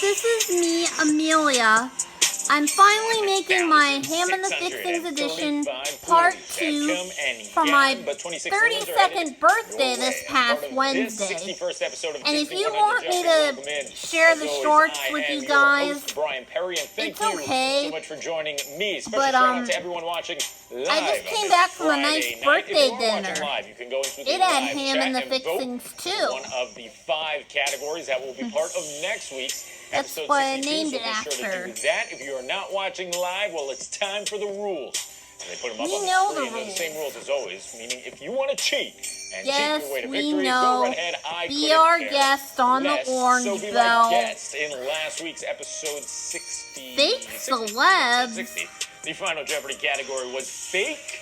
guys, this is me, Amelia. I'm finally making my Ham and the Fixings edition part 2 for my 32nd birthday this past Wednesday. And if you want me to share the shorts with you guys, it's okay. But I just came back from a nice birthday dinner. It had Ham and the Fixings too. One of the 5 categories that will be part of next week's That's episode what I 62, named it so be after. sure to do that. If you are not watching live, well, it's time for the rules. And they put them up We on know the the screen. They're the rules. same rules as always, meaning if you want to cheat and Yes, cheat your way to we victory, know. go right ahead. I Be couldn't our care guest on the less. orange so be bell. my guest in last week's episode 60. Fake celebs. 60. The final Jeopardy category was fake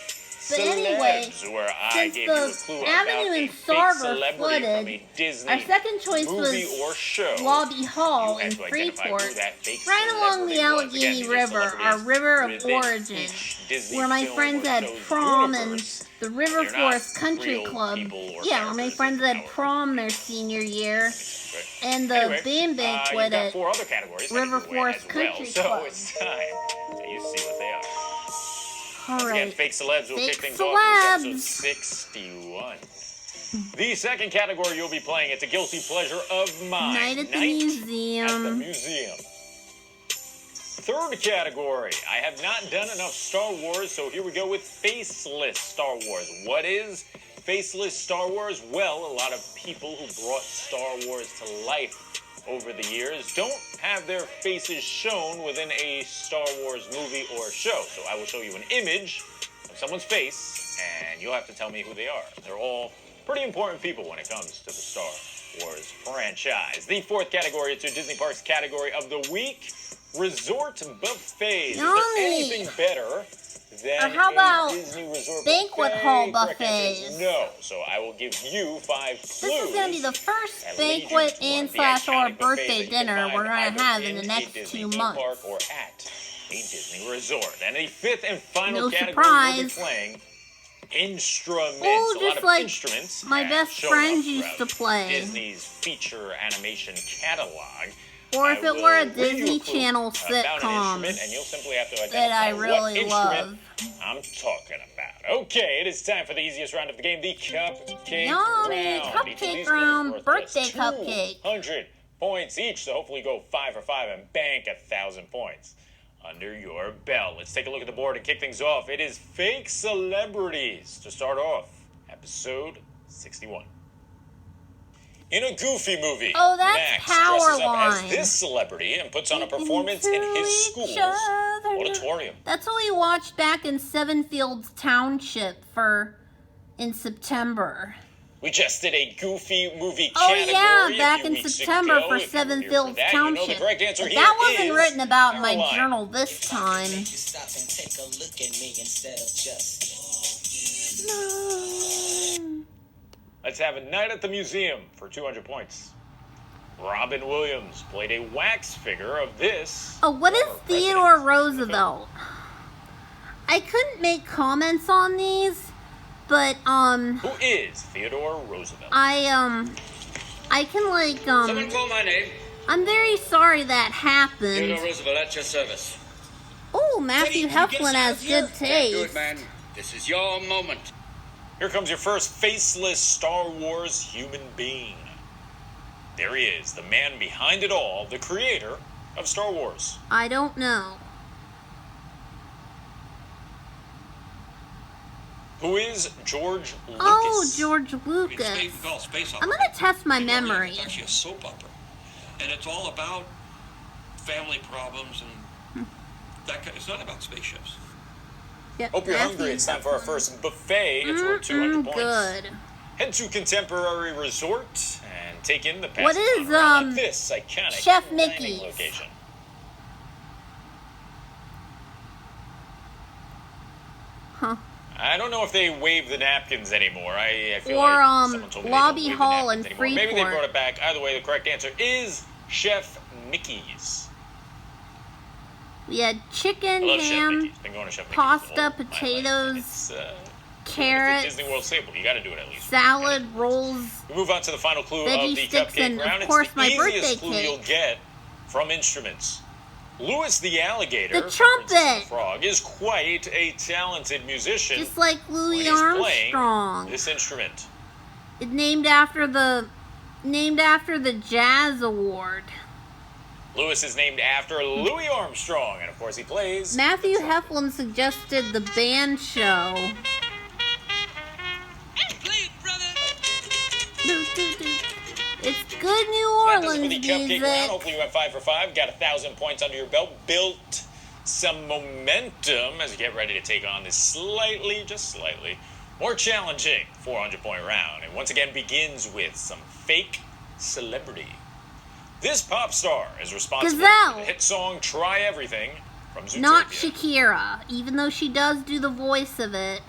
But anyway, celebs, where I since gave you a the clue avenue about in a fake Starver celebrity flooded, from a Disney our second choice movie was or show. Laube Hall You in had to identify Freeport, who that fake right along the celebrity was. Allegheny Again, River, our celebrities river of within origin, each Disney where my film friends or had show's prom universe. and the River You're not Forest Country real Club. people or Yeah, where my characters friends in had our prom their senior year, Right. and the Anyway, band banquet you've got at 4 other categories headed River your way Forest as well. Country So Club. it's time that you see what they are. All Again, right. fake celebs will Fake kick things off with celebs. episode 61. The second category you'll be playing, it's a guilty pleasure of mine. Night at the At the museum. museum. Third category, I have not done enough Star Wars, so here we go with faceless Star Wars. What is faceless Star Wars? Well, a lot of people who brought Star Wars to life over the years don't have their faces shown within a Star Wars movie or show. So I will show you an image of someone's face, and you'll have to tell me who they are. They're all pretty important people when it comes to the Star Wars franchise. The fourth category, it's your Disney Parks category of the week, resort buffets. Is there Yummy. anything better than Or how about a Disney resort banquet buffet? hall Correct answer is buffets? no. So I will give you 5 clues. This is going to be the first that lead you banquet to one and of the slash or iconic buffets birthday that you can dinner find we're going either to have in the a next Disney 2 theme months. park or at a Disney resort. And the fifth and final No category we'll be surprise. playing, instruments. Oh, A just lot of like instruments my that best show friends up used throughout to play. Disney's feature animation catalog. Or if I it were a will read you Disney clue Channel about an sitcom instrument, and you'll simply have to that I identify really what love. instrument I'm talking about. Okay, it is time for the easiest round of the game, the cupcake Yummy, round. Each of cupcake these round, clues worth birthday just cupcake. 200 points each, so hopefully go 5 for 5 and bank 1,000 points under your belt. Let's take a look at the board and kick things off. It is fake celebrities to start off. Episode 61. In a Goofy movie, Oh, that's Max dresses up as Powerline. this celebrity and puts on a performance in his school's auditorium. That's what we watched back in Seven Fields Township in September. We just did a Goofy movie Oh category yeah, a back few in weeks September ago. for If you were Seven here Fields for that, you know the Township. correct answer But here that wasn't is written about in my Caroline. journal this time. You stop and take a look at me instead of just. Let's have a night at the museum for 200 points. Robin Williams played a wax figure of this. Oh, what is former Theodore president. Roosevelt? I couldn't make comments on these, but Who is Theodore Roosevelt? I can like Someone call my name. I'm very sorry that happened. Theodore Roosevelt at your service. Oh, Matthew Heflin has good Do it, taste. man. This is your moment. Here comes your first faceless Star Wars human being. There he is, the man behind it all, the creator of Star Wars. I don't know. Who is George Lucas? Oh, George It's Lucas. Space, we call it space opera. I'm gonna test my You know, memory. It's actually a soap opera, and it's all about family problems and that kind. It's not about spaceships. Yep, Hope you're hungry. Matthew It's time for our Heflin. first buffet. It's worth 200 points. Good. Head to Contemporary Resort and take in the What passage is, around this iconic Chef dining Mickey's? location. Huh. I don't know if they wave the napkins anymore. I feel Or, like someone told me they Laube don't wave the Hall napkins in anymore. Maybe they Freeport. brought it back. Either way, the correct answer is Chef Mickey's. We had I chicken, love Chef ham, Mickey's. Been going to Chef Mickey's pasta, all my life. potatoes, It's a carrots, Disney World staple. You got to do it at least. salad, rolls. We move on to the final clue Veggie of the sticks, cupcake and, of round. course, It's the my easiest birthday clue cake. you'll get from instruments. Louis the alligator, The trumpet. from Princess and the Frog, is quite a talented musician. Just like when Louis he's Armstrong. playing this instrument. It's named after the Jazz Award. Louis is named after Louis Armstrong, and of course he plays. Matthew Heflin suggested the band show. It's good New That does it Orleans for the cupcake music. round. Hopefully you went 5 for 5. Got 1,000 points under your belt. Built some momentum as you get ready to take on this just slightly more challenging 400-point round. And once again begins with some fake celebrity. This pop star is responsible Gazelle. for the hit song Try Everything from Zootopia. Not Shakira, even though she does do the voice of it.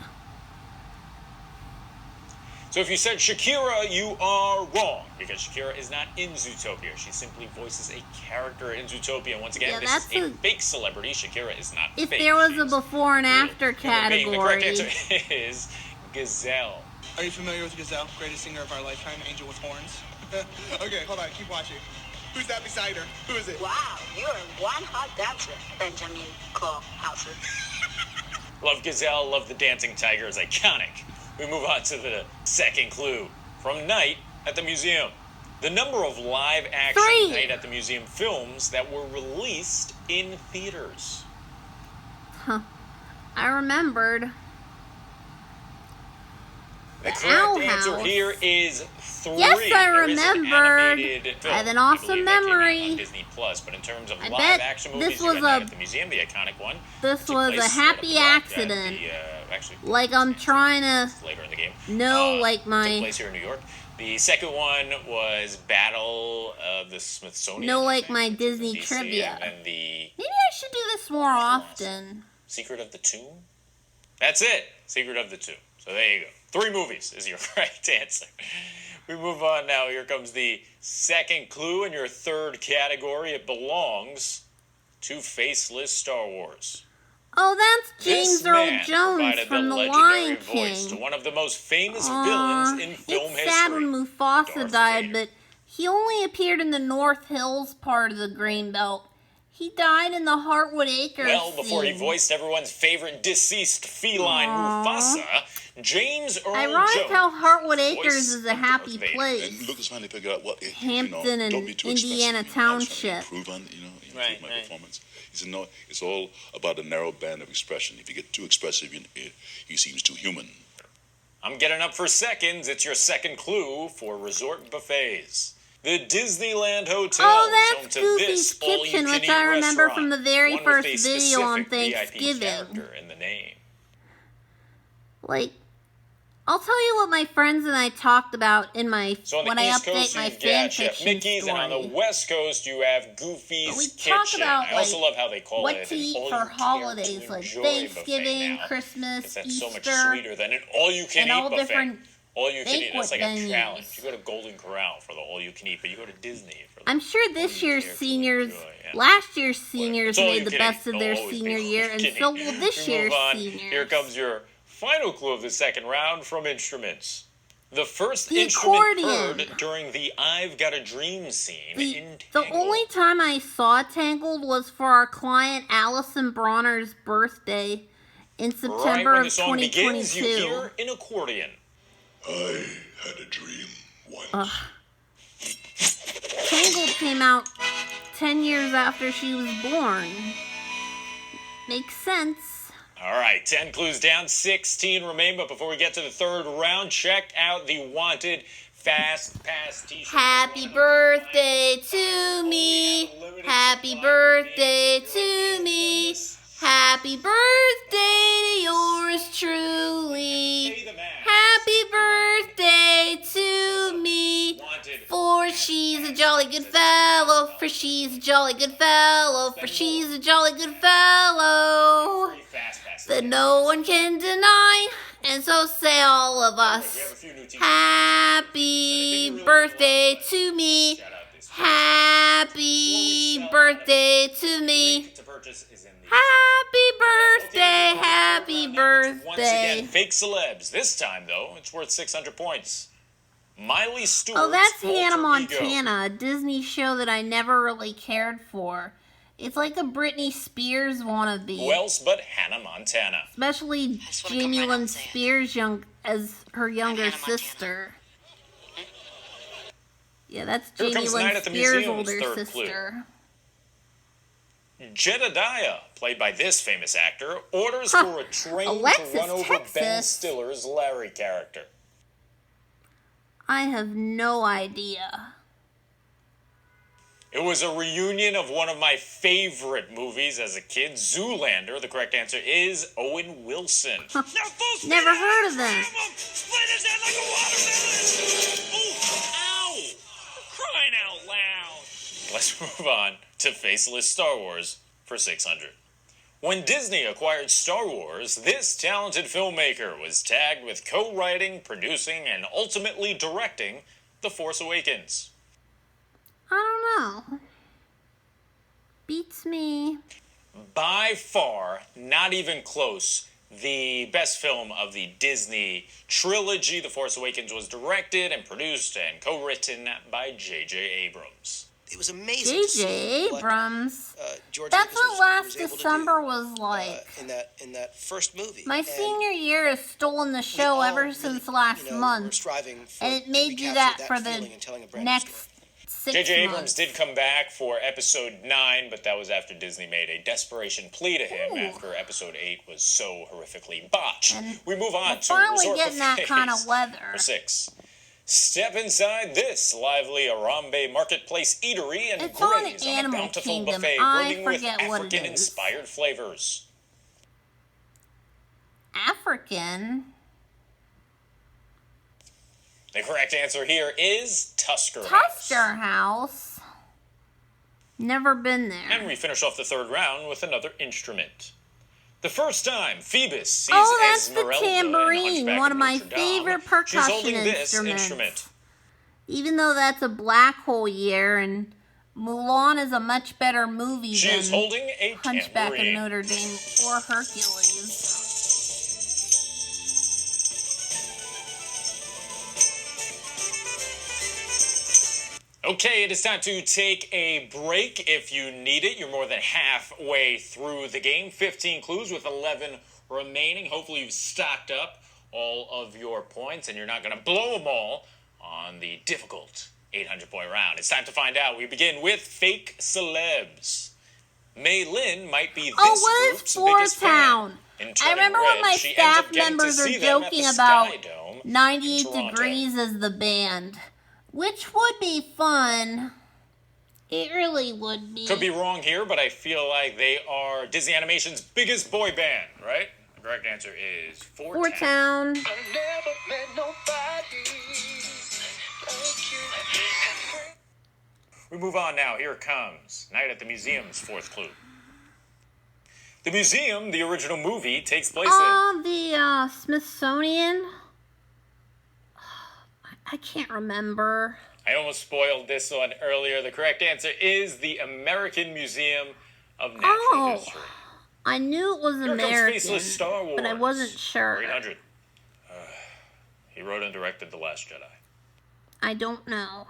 So if you said Shakira, you are wrong, because Shakira is not in Zootopia. She simply voices a character in Zootopia. And once again, Yeah, this that's is a a- fake celebrity. Shakira is not If fake. there was a She's before and real. after Human being. The correct category. answer is Gazelle. Are you familiar with Gazelle, greatest singer of our lifetime, Angel with Horns? Okay, hold on, keep watching. Who's that beside her? Who is it? Wow, you're one hot dancer, Benjamin Hauser. Love Gazelle, love the dancing tiger. It's iconic. We move on to the second clue. From Night at the Museum. The number of live-action 3. Night at the Museum films that were released in theaters. I remembered. The The correct Owl answer House. here is 3. Yes, I There is an remembered. animated film, I have an I awesome believe, that came out memory. on Disney Plus, but in terms of I bet live-action movies, this you got was Night a- at the Museum, the iconic one. This took was a place at happy block at accident. actually, Like I'm trying to later in the game. know, like Took my place here in New York. The second one was Battle of the Smithsonian. know, like I think, my which was in Disney DC, trivia. And then the Maybe I should do this more often. Secret of the Tomb. That's it. Secret of the Tomb. So there you go. 3 movies is your correct answer. We move on now. Here comes the second clue in your third category. It belongs to Faceless Star Wars. Oh, that's This James Earl man Jones provided from the The legendary Lion voice to King. one of the most famous villains in film It's history. sad when Mufasa Darth died, Vader. but he only appeared in the North Hills part of the Green Belt. He died in the Heartwood Acres Well, before he scene. voiced everyone's favorite deceased feline, Mufasa, James Earl Ironic Jones. how Heartwood voice Acres is a of happy Darth Vader. place. And Lucas finally figured out what Hampton and don't be too expressive, Indiana I was trying to Township. improve on, improve Right, my right. performance. He said, no, it's all about a narrow band of expression. If you get too expressive, he seems too human. I'm getting up for seconds. It's your second clue for resort buffets. The Disneyland Hotel Oh, is home that's to Goofy's this all-you-can-eat Kitchen, which I remember restaurant, from the very one with first a video on specific VIP Thanksgiving. character in the name. Like, I'll tell you what my friends and I talked about in my So on when the I East update Coast, my you've fan got Chef fiction Mickey's, story. and on the West Coast, you have Goofy's We talk Kitchen. about, I also like, love how they call what it to an eat for all-you-care-to-enjoy holidays, like buffet Thanksgiving, now, Christmas, 'cause that's so much Easter, sweeter than an all-you-can-eat and all buffet. different All you can eat. That's like banquet a venues. challenge. You go to Golden Corral for the all you can eat, but you go to Disney for the I'm sure this all you year's care to seniors, enjoy, yeah. last year's seniors It's all made you the can best eat. of their It'll always be senior all year, you and can so eat. will this We move year's on. seniors. Here comes your final clue of the second round from instruments. The first The instrument accordion. heard during the I've Got a Dream scene in The Tangled. only time I saw Tangled was for our client Allison Bronner's birthday in Right September when of the song begins, you 2022. hear an accordion. I had a dream once. Tangled came out 10 years after she was born. Makes sense. All right, 10 clues down, 16 remain. But before we get to the third round, check out the wanted Fast Pass t-shirt. Happy birthday to me. Happy birthday to me. Happy birthday to yours truly. Happy birthday to me. For she's a jolly good fellow. For she's a jolly good fellow. For she's a jolly good fellow. That no one can deny. And so say all of us. Happy birthday to me. Happy birthday to me. Happy birthday, happy Once again, birthday. fake celebs. This time, though, it's worth 600 points. Miley Stewart's Oh, that's Hannah alter ego. Montana, a Disney show that I never really cared for. It's like a Britney Spears wannabe. Who else but Hannah Montana? Especially just wanna Jamie come right out Lynn and say it. Spears as her younger Hannah Montana. sister. Yeah, that's Here Jamie comes Lynn Night at the Spears' Museum's older third clue. sister. Jedediah, played by this famous actor, orders for a train Alexis, to run over Ben Texas. Stiller's Larry character. I have no idea. It was a reunion of one of my favorite movies as a kid, Zoolander. The correct answer is Owen Wilson. Never heard of them. Split his head like a watermelon! Ooh, ow! Crying out loud! Let's move on to Faceless Star Wars for 600. When Disney acquired Star Wars, this talented filmmaker was tagged with co-writing, producing, and ultimately directing The Force Awakens. I don't know. Beats me. By far, not even close, the best film of the Disney trilogy. The Force Awakens was directed and produced and co-written by J.J. Abrams. It was amazing. to J.J. see what, Abrams. George That's Lucas what last was able to December do, was like. in that first movie. My And senior year has stolen the we show all ever really, since last you know, were month. striving for, And it to made you recapture that for feeling the and telling a brand new next story. 6 J.J. Abrams months. did come back for episode 9, but that was after Disney made a desperation plea to him Ooh. after episode 8 was so horrifically botched. And We move on we're to finally resort getting that buffets kind of weather. for 6. Step inside this lively Arambe marketplace eatery and It's on graze on a Animal bountiful Kingdom. buffet I brimming with forget what it is. African-inspired flavors. African? The correct answer here is Tusker House. Tusker House? Never been there. And we finish off the third round with another instrument. The first time Phoebus sees Oh, that's the Esmeralda in tambourine, Hunchback one of of my Notre Dame, favorite she's percussion holding this instruments. instrument. Even though that's a black hole year and Mulan is a much better movie She than is holding a Hunchback of tambourine. Notre Dame or Hercules. Okay, it is time to take a break if you need it. You're more than halfway through the game. 15 clues with 11 remaining. Hopefully you've stocked up all of your points and you're not going to blow them all on the difficult 800-point round. It's time to find out. We begin with fake celebs. Mei Lin might be this Oh, what is group's Floor biggest Town? fan. In I Turning remember Red, when my she ends staff up getting to members are see them at the joking about Sky Dome in 98 Toronto. Degrees as the band, which would be fun. It really would be. Could be wrong here, but I feel like they are Disney Animation's biggest boy band, right? The correct answer is Four Floor Town. Town. We move on now. Here it comes. Night at the Museum's fourth clue. The museum, the original movie, takes place in. Oh, the Smithsonian. I can't remember. I almost spoiled this one earlier. The correct answer is the American Museum of Natural Oh. History. I knew it was Here comes American, Faceless Star Wars. but I wasn't sure. 800. He wrote and directed The Last Jedi. I don't know.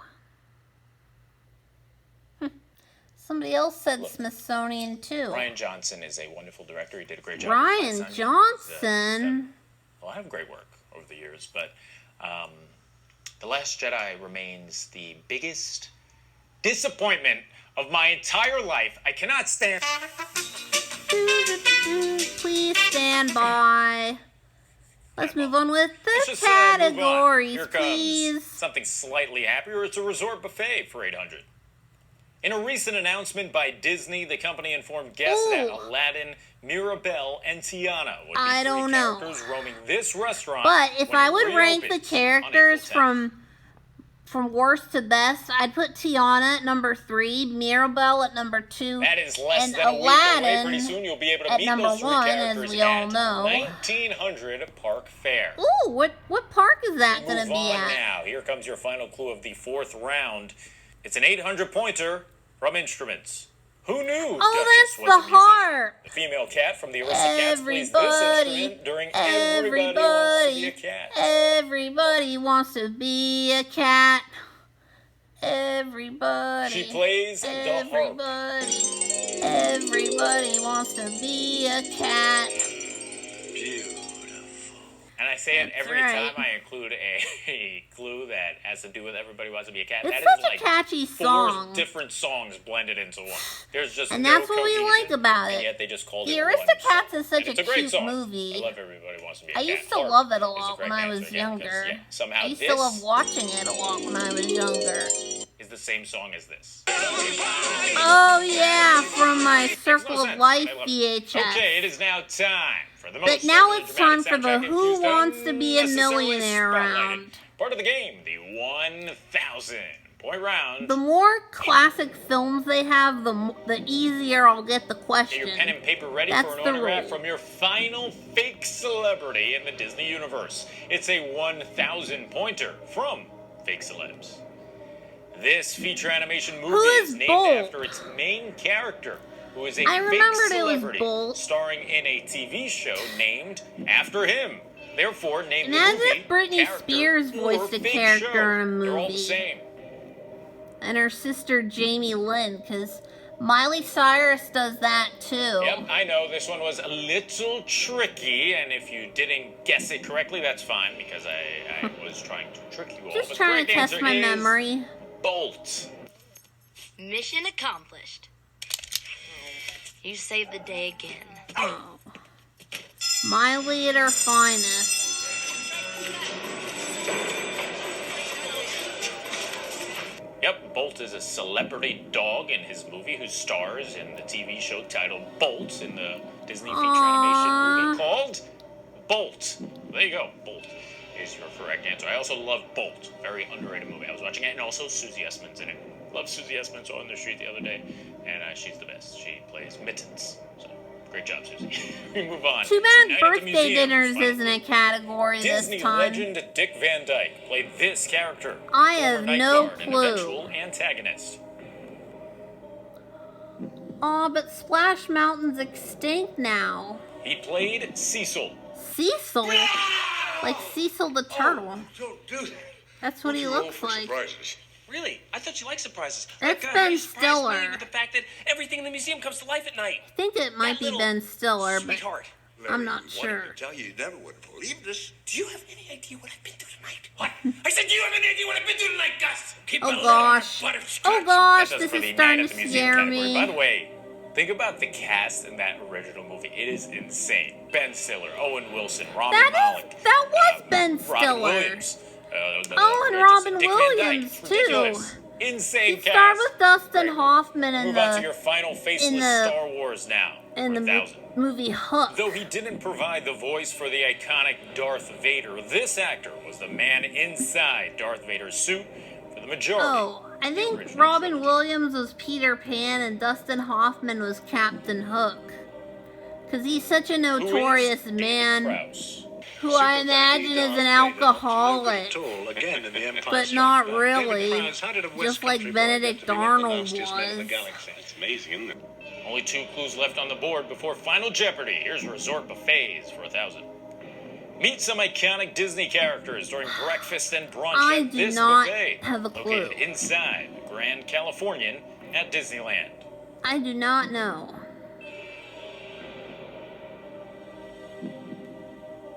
Somebody else said Smithsonian too. Rian Johnson is a wonderful director. He did a great job. Rian with Johnson. Well, I have great work over the years, but The Last Jedi remains the biggest disappointment of my entire life. I cannot stand. Please stand by. Let's move on with Let's the just, move on. categories, Here comes please. something slightly happier. It's a resort buffet for 800. In a recent announcement by Disney, the company informed guests that Ooh. Aladdin, Mirabelle, and Tiana would be I three don't know. characters roaming this restaurant. But if when I it would rank the reopens on characters April 10th. from worst to best, I'd put Tiana at number 3, Mirabelle at number 2, That is less and than a week away. Aladdin Pretty soon you'll be able to at meet number those three 1, as characters we all at know. 1900 Park Fair. Ooh, what park is that Move going to be on at? now. Here comes your final clue of the fourth round. It's an 800-pointer from Instruments. Who knew? Oh, Duchess that's was the a musician? harp. The female cat from the Aristocats plays this instrument during Everybody Wants to Be a Cat. Everybody wants to be a cat. Everybody. She plays the harp. Everybody wants to be a cat. And I say it That's every right. time I include a clue that has to do with Everybody Wants to Be a Cat. It's That such is a like catchy 4 song. different songs blended into one. There's just And no that's what we cohesion, like about and it. yet they just called The it one Aristocats song. is such And a it's great cute song. movie. I love Everybody Wants to Be a I Cat. used to Harp love it a is lot correct when I answer was again, because, younger. yeah, somehow I used this to love watching it a lot when I was younger. is the same song as this. Oh yeah, from my Circle no of sense. Life I love it. VHS. Okay, it is now time for the most But now overly it's time for dramatic the soundtrack Who infused Wants to Be a unnecessarily Millionaire spotlighted round. Part of the game, the 1,000 point round. The more classic films they have, the easier I'll get the Get question. your pen and paper ready That's for an the autograph rule. from your final fake celebrity in the Disney universe. It's a 1,000 pointer from Fake Celebs. This feature animation movie is is named Bolt? after its main character, who is a I fake remembered it was celebrity Bolt. starring in a TV show named after him. Therefore, name And the as movie, if Britney character, Spears or voiced a fake character show. in a They're all the movie. same. And her sister Jamie Lynn, because Miley Cyrus does that too. Yep, I know this one was a little tricky, and if you didn't guess it correctly, that's fine, because I was trying to trick you all. Just But trying the to correct test answer my is memory. Bolt. Mission accomplished. You saved the day again. Oh. Miley at her finest. Yep, Bolt is a celebrity dog in his movie who stars in the TV show titled Bolt in the Disney feature animation movie called Bolt. There you go, Bolt is your correct answer. I also love Bolt, very underrated movie. I was watching it, and also Susie Essman's in it. Love Susie Essman, saw her in the street the other day, and she's the best. She plays Mittens. So, great job, Susie. We move on. Too bad Tonight at the birthday museum, dinners final isn't a category Disney this time. legend Dick Van Dyke played this character. I former have night no guard and clue. eventual antagonist. Aw, but Splash Mountain's extinct now. He played Cecil. Cecil? Like Cecil the turtle. Don't do that. That's what he looks like. Surprises. Really? I thought you liked surprises. That's God, Ben you surprised me Stiller. with the fact that everything in the museum comes to life at night. I think it might That be little Ben Stiller, but Sweetheart. I'm not Wanted sure. to tell you never would have believed this. Do you have any idea what I've been through tonight? What? I said, do you have any idea what I've been through tonight, Gus? Keep a Oh lid on gosh. butterscotch. Oh gosh, That does this for is the starting Night to at the Museum scare category. me. By the way, think about the cast in that original movie. It is insane. Ben Stiller, Owen Wilson, Rami Malek. That was Ben Robin Stiller. Williams. Oh, and Robin Dick Van Dyke. Williams, It's too. ridiculous. Insane He cast. starred with Dustin Great. Hoffman in Move on to your the final faceless Star Wars now. in the 1,000. movie Hook. Though he didn't provide the voice for the iconic Darth Vader, this actor was the man inside Darth Vader's suit for the majority. Oh, I of the think original Robin trilogy. Williams was Peter Pan and Dustin Hoffman was Captain Hook. Because he's such a Who is notorious David man Prowse? who I imagine is an alcoholic. Again in the Empire But not really. Just like Benedict Arnold was. It's amazing, isn't it? Only 2 clues left on the board before Final Jeopardy. Here's resort buffets for 1,000. Meet some iconic Disney characters during breakfast and brunch I at do this not buffet, have a clue. located inside the Grand Californian at Disneyland. I do not know.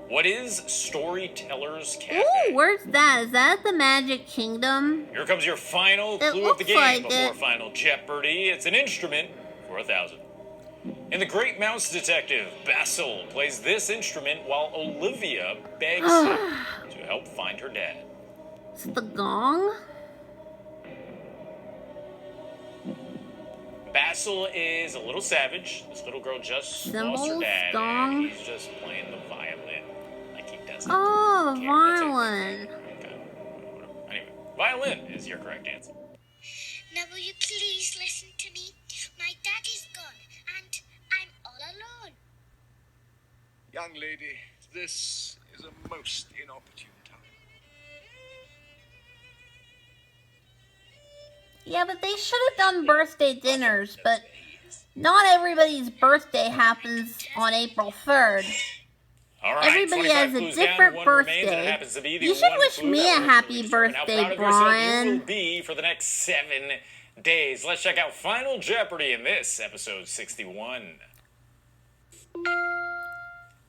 What is Storyteller's Cafe? Ooh, where's that? Is that at the Magic Kingdom? Here comes your final It clue of the looks game like before it. Final Jeopardy. It's an instrument for 1,000. In The Great Mouse Detective, Basil plays this instrument while Olivia begs him to help find her dad. It's the gong? Basil is a little savage. This little girl just lost her Cymbals? dad, Gong? and he's just playing the violin like he does. Oh, the Yeah, that's it. violin. Okay. Anyway, violin is your correct answer. Now will you please listen to me? My dad is gone and I'm all alone. Young lady, this is a most inopportune time. Yeah, but they should have done birthday dinners, but not everybody's birthday happens on April 3rd. All right, Everybody 25 has a clues down, different one remains, and it birthday. happens to be the You should one wish clue me that a will happy really determine how birthday, proud of yourself Brian. You will be for the next 7 days. Let's check out Final Jeopardy in this episode 61.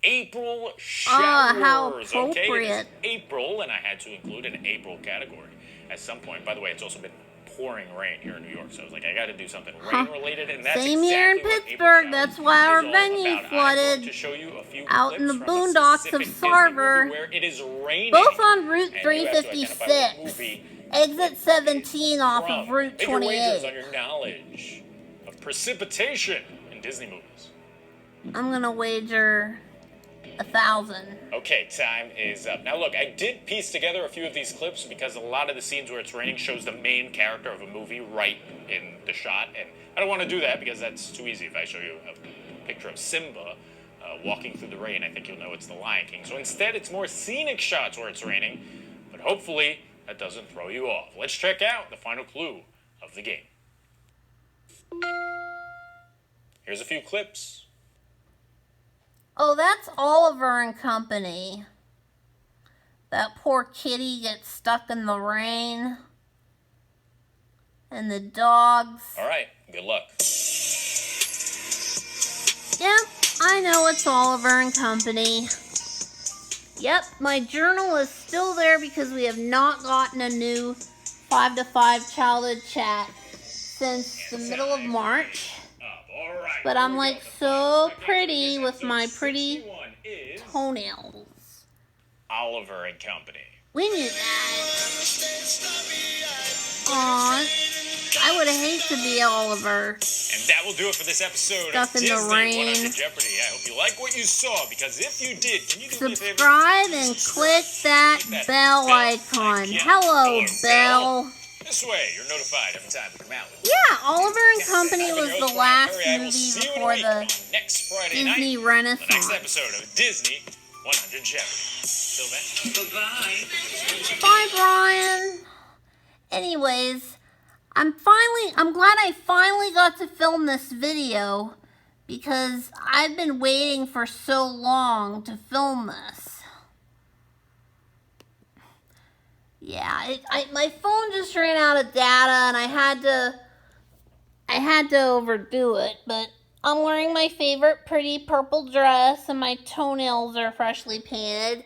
April showers. How Okay, it is appropriate. April, and I had to include an April category at some point. By the way, it's also been pouring rain here in New York, so I was like, I got to do something rain-related, and that's Same exactly here in what April Pittsburgh. showers That's why our is all venue about. I'm flooded going to show you a few out in clips the from a boondocks of specific Disney Sarver, movie where it is raining, both on Route and you have to identify what 356, movie exit 17 off of from. Route Make your wagers on 28. your knowledge of precipitation in Disney movies. I'm gonna wager 1,000. Okay, time is up. Now look, I did piece together a few of these clips because a lot of the scenes where it's raining shows the main character of a movie right in the shot, and I don't want to do that because that's too easy. If I show you a picture of Simba walking through the rain, I think you'll know it's the Lion King. So instead, it's more scenic shots where it's raining, but hopefully that doesn't throw you off. Let's check out the final clue of the game. Here's a few clips. Oh, that's Oliver and Company. That poor kitty gets stuck in the rain. And the dogs. All right, good luck. Yep, I know it's Oliver and Company. Yep, my journal is still there because we have not gotten a new 5 to 5 childhood chat since the middle of March. But I'm like so pretty with my pretty toenails. Oliver and Company. We knew that. Aw, I would hate to be Oliver. And that will do it for this episode Stuck of in the Disney rain. 100 Jeopardy. I hope you like what you saw, because if you did, can you do me a favor? Subscribe and click that bell icon. Hello, Bell. This way, you're notified every time we come out. Yeah, Oliver and Company was the last movie before the next Friday Disney night, Renaissance. the next episode of Disney 100 Jeopardy. Till then, goodbye. Bye, Brian. Anyways, I'm glad I finally got to film this video because I've been waiting for so long to film this. Yeah, my phone just ran out of data and I had to overdo it, but I'm wearing my favorite pretty purple dress and my toenails are freshly painted.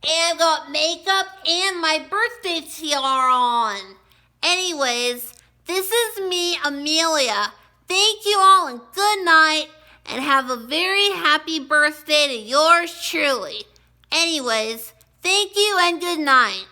And I've got makeup and my birthday tiara on. Anyways, this is me, Amelia. Thank you all and good night. And have a very happy birthday to yours truly. Anyways, thank you and good night.